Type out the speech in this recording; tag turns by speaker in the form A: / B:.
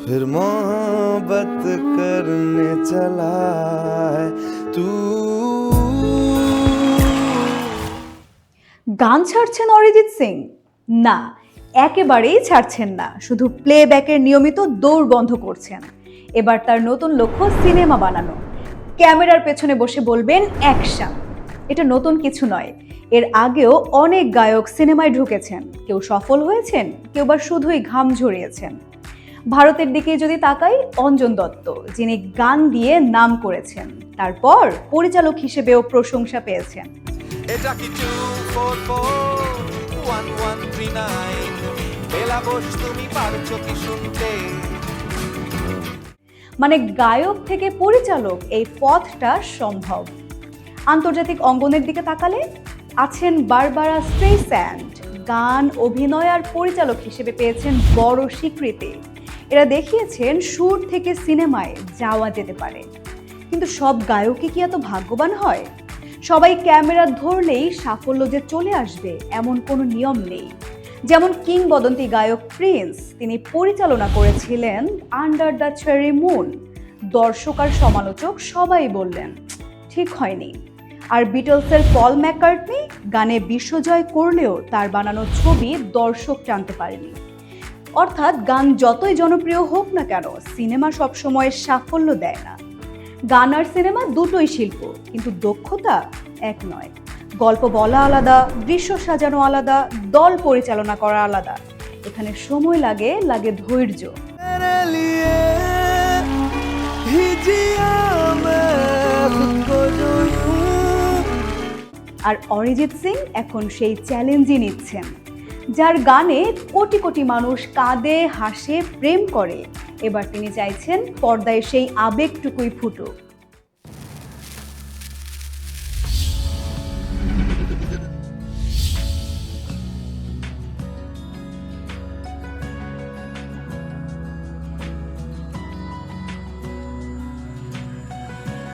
A: फिर मोहब्बत करने चला है तू।
B: গান ছাড়ছেন অরিজিৎ সিং? না, একেবারেই ছাড়ছেন না, শুধু প্লেব্যাকের নিয়মিত দৌড় বন্ধ করছেন। এবার তার নতুন লক্ষ্য সিনেমা বানানো। ক্যামেরার পেছনে বসে বলবেন অ্যাকশন। এটা নতুন কিছু নয়, এর আগেও অনেক গায়ক সিনেমায় ঢুকেছেন, কেউ সফল হয়েছেন, কেউ বা শুধুই ঘাম ঝরিয়েছেন। ভারতের দিকে যদি তাকাই, অঞ্জন দত্ত, যিনি গান দিয়ে নাম করেছেন, তারপর পরিচালক হিসেবেও প্রশংসা পেয়েছেন।
A: এটা কি 2441139 বেলা বস তুমি পারছো কি শুনতে?
B: মানে গায়ক থেকে পরিচালক, এই পথটা সম্ভব। আন্তর্জাতিক অঙ্গনের দিকে তাকালে আছেন বারবারা স্ট্রেইস্যান্ড, গান, অভিনয় আর পরিচালক হিসেবে পেয়েছেন বড় স্বীকৃতি। এরা দেখিয়েছেন সুর থেকে সিনেমায় যাওয়া যেতে পারে। কিন্তু সব গায়কই কি এত ভাগ্যবান হয়? সবাই ক্যামেরা ধরলেই সাফল্য যে চলে আসবে এমন কোনো নিয়ম নেই। যেমন কিংবদন্তি গায়ক প্রিন্স, তিনি পরিচালনা করেছিলেন আন্ডার দ্য চেরি মুন। দর্শক আর সমালোচক সবাই বললেন ঠিক হয়নি। আর বিটলসের পল ম্যাককার্টনি গানে বিশ্বজয় করলেও তার বানানো ছবি দর্শক টানতে পারেনি। অর্থাৎ গান যতই জনপ্রিয় হোক না কেন, সিনেমা সবসময় সাফল্য দেয় না। গান আর সিনেমা দুটোই শিল্প, কিন্তু দক্ষতা এক নয়। গল্প বলা আলাদা, দৃশ্য সাজানো আলাদা, দল পরিচালনা করা আলাদা। এখানে সময় লাগে, লাগে ধৈর্য। আর অরিজিৎ সিং এখন সেই চ্যালেঞ্জই নিচ্ছেন। যার গানে কোটি কোটি মানুষ কাঁদে, হাসে, প্রেম করে, এবার তিনি চাইছেন পর্দায় সেই আবেগটুকুই ফুটুক।